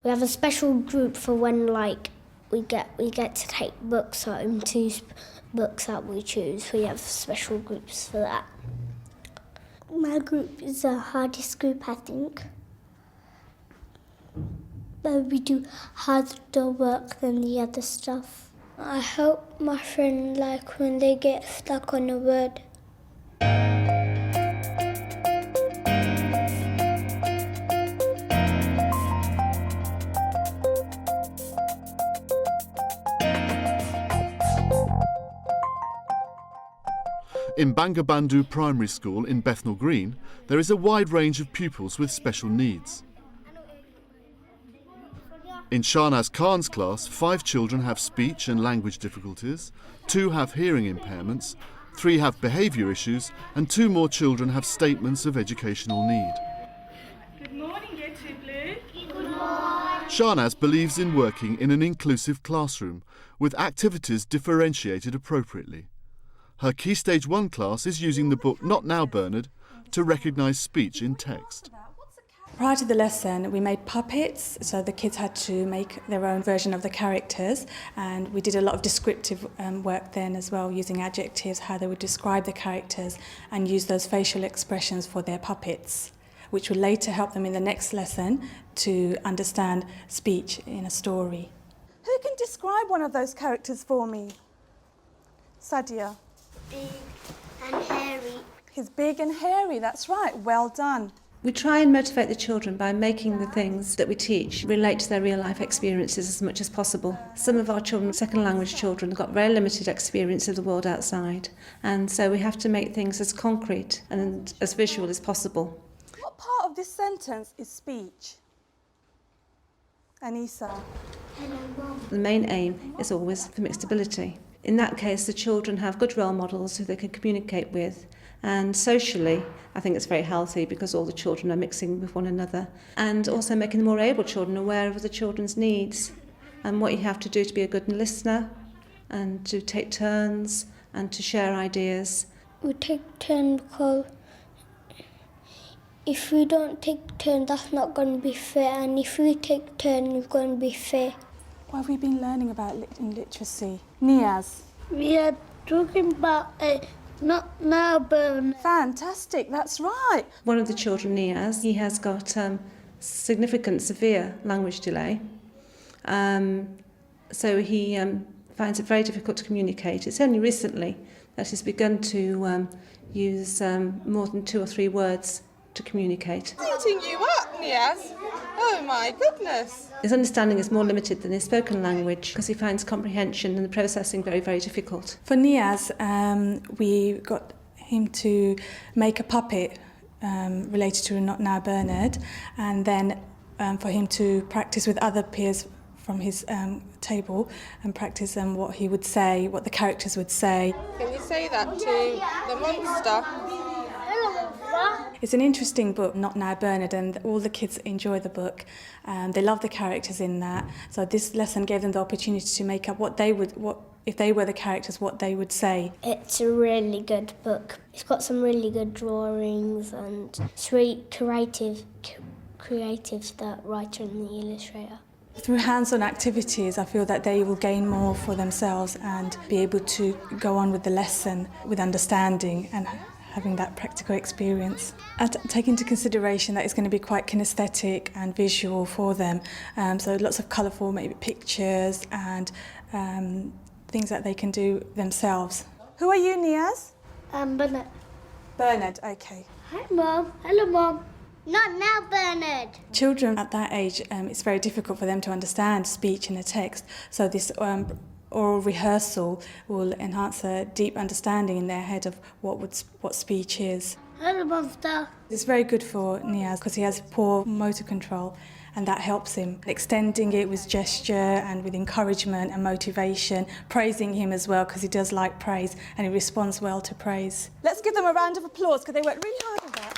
We have a special group for when, like, we get to take books home, books that we choose. We have special groups for that. My group is the hardest group, I think. But we do harder work than the other stuff. I help my friend, like, when they get stuck on a word. In Bangabandhu Primary School in Bethnal Green, there is a wide range of pupils with special needs. In Shahnaz Khan's class, 5 children have speech and language difficulties, 2 have hearing impairments, 3 have behaviour issues, and 2 more children have statements of educational need. Good morning, Yetu Blue. Good morning. Shahnaz believes in working in an inclusive classroom with activities differentiated appropriately. Her Key Stage 1 class is using the book Not Now Bernard to recognise speech in text. Prior to the lesson, we made puppets, so the kids had to make their own version of the characters, and we did a lot of descriptive work then as well, using adjectives, how they would describe the characters, and use those facial expressions for their puppets, which will later help them in the next lesson to understand speech in a story. Who can describe one of those characters for me? Sadia. Big and hairy. He's big and hairy, that's right, well done. We try and motivate the children by making the things that we teach relate to their real life experiences as much as possible. Some of our children, second language children, have got very limited experience of the world outside, and so we have to make things as concrete and as visual as possible. What part of this sentence is speech? Anissa. The main aim is always for mixed ability. In that case, the children have good role models who they can communicate with, and socially, I think it's very healthy because all the children are mixing with one another, and also making the more able children aware of the children's needs and what you have to do to be a good listener and to take turns and to share ideas. We take turns because if we don't take turns, that's not going to be fair, and if we take turns, it's going to be fair. What have we been learning about in literacy? Niaz. We are talking about Not Now Bernard. Fantastic, that's right. One of the children, Niaz, he has got significant severe language delay. So he finds it very difficult to communicate. It's only recently that he's begun to use more than 2 or 3 words to communicate. Eating you up, Niaz. Oh my goodness. His understanding is more limited than his spoken language because he finds comprehension and the processing very, very difficult. For Niaz, we got him to make a puppet related to Not Now Bernard, and then for him to practice with other peers from his table and practice what he would say, what the characters would say. Can you say that to the monster? It's an interesting book, Not Now Bernard, and all the kids enjoy the book. They love the characters in that. So this lesson gave them the opportunity to make up what if they were the characters, what they would say. It's a really good book. It's got some really good drawings, and it's really creative that writer and the illustrator. Through hands-on activities, I feel that they will gain more for themselves and be able to go on with the lesson with understanding and having that practical experience. And take into consideration that it's going to be quite kinesthetic and visual for them. So lots of colourful maybe pictures and things that they can do themselves. Who are you, Niaz? Bernard. Bernard, okay. Hi, Mom. Hello, Mom. Not Now Bernard. Children at that age, it's very difficult for them to understand speech in a text. So this oral rehearsal will enhance a deep understanding in their head of what speech is. Hello, Monster. It's very good for Niaz because he has poor motor control, and that helps him. Extending it with gesture and with encouragement and motivation, praising him as well because he does like praise and he responds well to praise. Let's give them a round of applause because they worked really hard on that.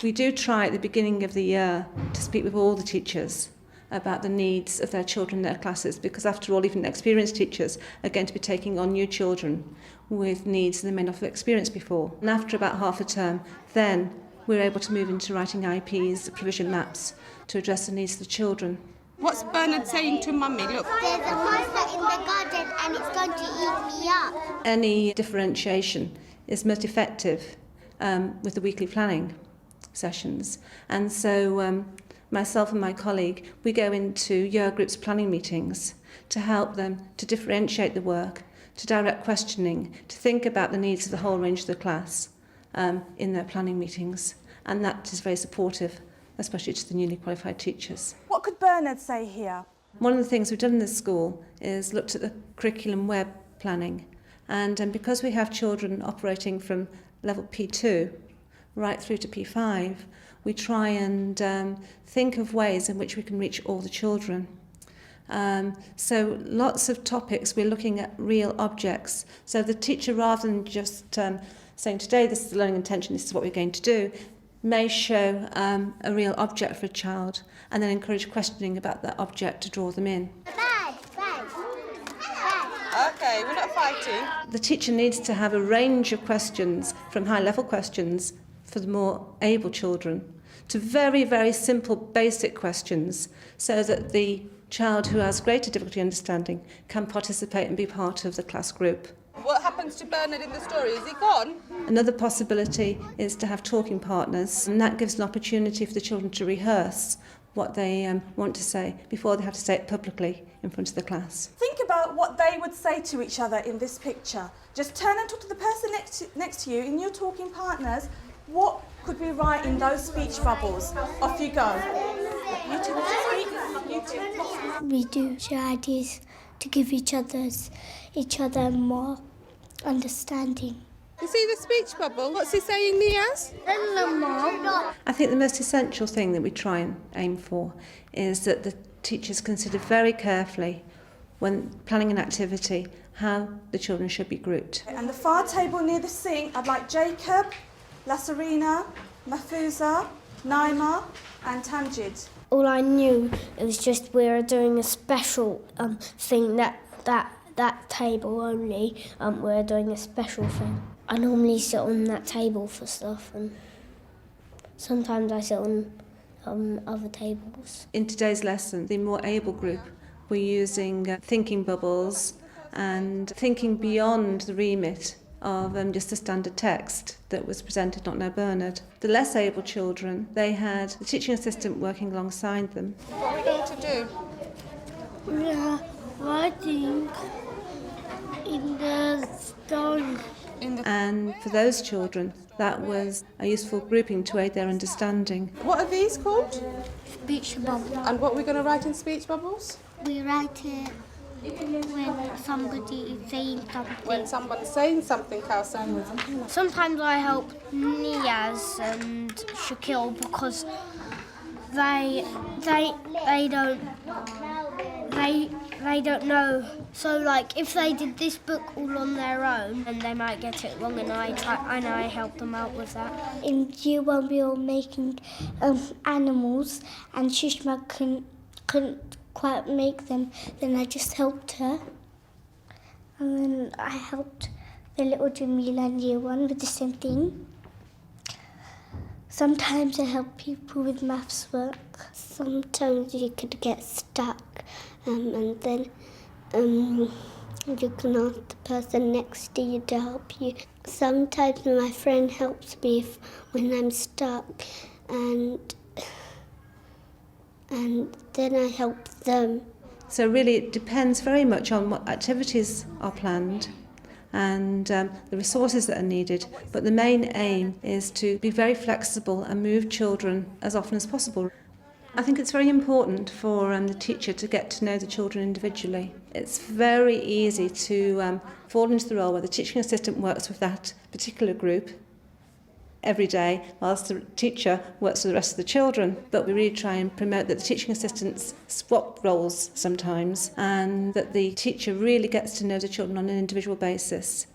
We do try at the beginning of the year to speak with all the teachers about the needs of their children in their classes, because after all, even experienced teachers are going to be taking on new children with needs they may not have experienced before. And after about half a term, then we're able to move into writing IPs, provision maps, to address the needs of the children. What's Bernard saying to Mummy? Look. There's a monster in the garden and it's going to eat me up. Any differentiation is most effective with the weekly planning sessions. And so myself and my colleague, we go into year groups planning meetings to help them to differentiate the work, to direct questioning, to think about the needs of the whole range of the class in their planning meetings. And that is very supportive, especially to the newly qualified teachers. What could Bernard say here? One of the things we've done in this school is looked at the curriculum web planning. And because we have children operating from level P2 right through to P5, we try and think of ways in which we can reach all the children. So lots of topics, we're looking at real objects. So the teacher, rather than just saying, today this is the learning intention, this is what we're going to do, may show a real object for a child and then encourage questioning about that object to draw them in. Okay, we're not fighting. The teacher needs to have a range of questions, from high-level questions for the more able children to very, very simple, basic questions, so that the child who has greater difficulty understanding can participate and be part of the class group. What happens to Bernard in the story? Is he gone? Another possibility is to have talking partners, and that gives an opportunity for the children to rehearse what they want to say before they have to say it publicly in front of the class. Think about what they would say to each other in this picture. Just turn and talk to the person next to you in your talking partners. What could we write in those speech bubbles? Off you go. You two want to speak? You two. We do share ideas to give each other more understanding. You see the speech bubble? What's he saying, Niaz? I think the most essential thing that we try and aim for is that the teachers consider very carefully, when planning an activity, how the children should be grouped. And the far table near the sink, I'd like Jacob, Lasarina, Mafusa, Naima and Tamjid. All I knew, it was just we were doing a special thing that table only. We're doing a special thing. I normally sit on that table for stuff, and sometimes I sit on other tables. In today's lesson, the more able group, we're using thinking bubbles and thinking beyond the remit of just the standard text that was presented, Not Now Bernard. The less able children, they had the teaching assistant working alongside them. What are we going to do? We are writing in the stone. And for those children, that was a useful grouping to aid their understanding. What are these called? Speech bubble. And what are we going to write in speech bubbles? We write it when somebody is saying something. When someone's saying something, Kawsan. Sometimes I help Niaz and Shaquille because they don't know. So like if they did this book all on their own, and they might get it wrong, and I help them out with that. In year one we were making animals, and Shishma couldn't quite make them. Then I just helped her, and then I helped the little Jamila in year one with the same thing. Sometimes I help people with maths work. Sometimes you could get stuck, and then you can ask the person next to you to help you. Sometimes my friend helps me when I'm stuck, and then I help them. So really it depends very much on what activities are planned and the resources that are needed. But the main aim is to be very flexible and move children as often as possible. I think it's very important for the teacher to get to know the children individually. It's very easy to fall into the role where the teaching assistant works with that particular group every day, whilst the teacher works with the rest of the children. But we really try and promote that the teaching assistants swap roles sometimes, and that the teacher really gets to know the children on an individual basis.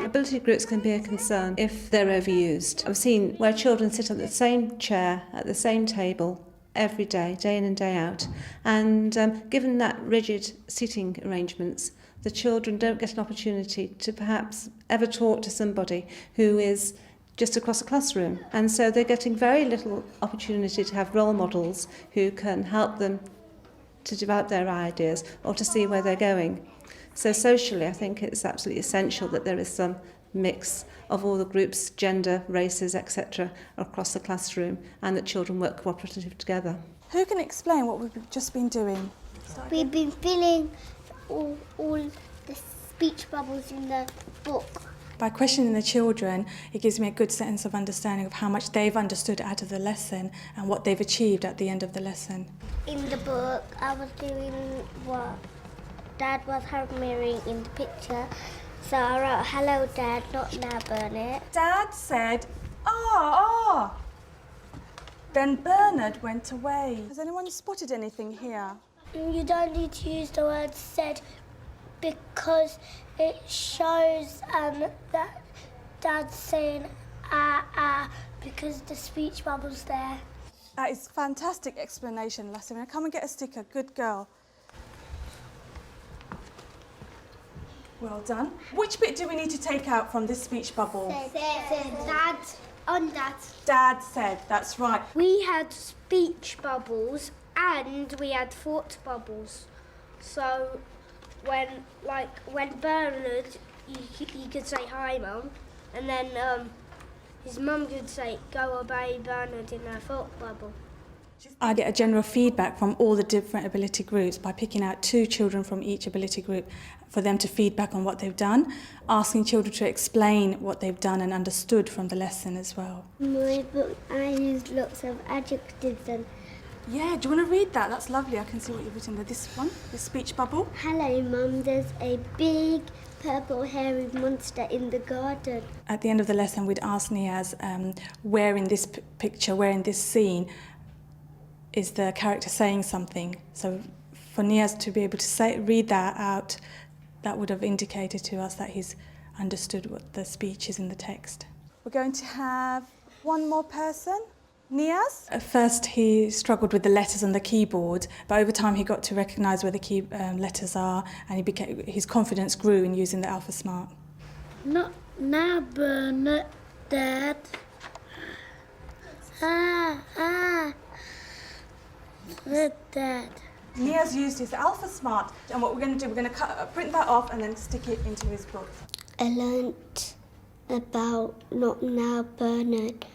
Ability groups can be a concern if they're overused. I've seen where children sit on the same chair at the same table every day, day in and day out. And given that rigid seating arrangements, the children don't get an opportunity to perhaps ever talk to somebody who is just across a classroom. And so they're getting very little opportunity to have role models who can help them to develop their ideas or to see where they're going. So socially, I think it's absolutely essential that there is some mix of all the groups, gender, races, etc., across the classroom, and that children work cooperatively together. Who can explain what we've just been doing? We've been filling all the speech bubbles in the book. By questioning the children, it gives me a good sense of understanding of how much they've understood out of the lesson and what they've achieved at the end of the lesson. In the book, I was doing what Dad was mirroring in the picture. So I wrote, "Hello, Dad, not now, Bernard." Dad said, "Ah." Then Bernard went away. Has anyone spotted anything here? You don't need to use the word said because it shows that Dad's saying because the speech bubble's there. That is fantastic explanation, Lassie. Come and get a sticker. Good girl. Well done. Which bit do we need to take out from this speech bubble? Dad. On Dad. Dad said, that's right. We had speech bubbles and we had thought bubbles. So when Bernard, he could say hi, Mum, and then his mum could say go obey Bernard in her thought bubble. I get a general feedback from all the different ability groups by picking out 2 children from each ability group for them to feedback on what they've done, asking children to explain what they've done and understood from the lesson as well. In my book, I used lots of adjectives and Yeah, do you want to read that? That's lovely. I can see what you've written there. This one, this speech bubble. hello, Mum, there's a big purple hairy monster in the garden. At the end of the lesson, we'd ask Niaz where in this picture, where in this scene, is the character saying something. So for Niaz to be able to read that out, that would have indicated to us that he's understood what the speech is in the text. We're going to have one more person. Niaz? At first, he struggled with the letters on the keyboard, but over time he got to recognise where the key letters are, and his confidence grew in using the Alpha Smart. Not now, Bernard, Dad. Dad. Niaz used his Alpha Smart, and what we're going to do, we're going to print that off and then stick it into his book. I learnt about Not Now Bernard,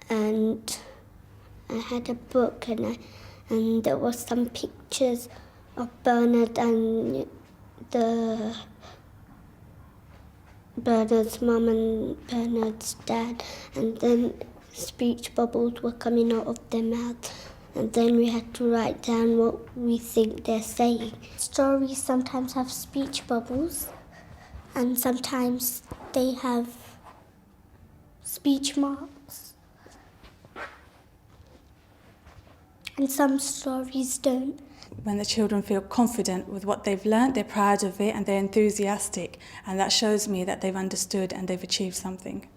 and I had a book and there was some pictures of Bernard and Bernard's mum and Bernard's dad, and then speech bubbles were coming out of their mouth. And then we had to write down what we think they're saying. Stories sometimes have speech bubbles, and sometimes they have speech marks. And some stories don't. When the children feel confident with what they've learnt, they're proud of it and they're enthusiastic, and that shows me that they've understood and they've achieved something.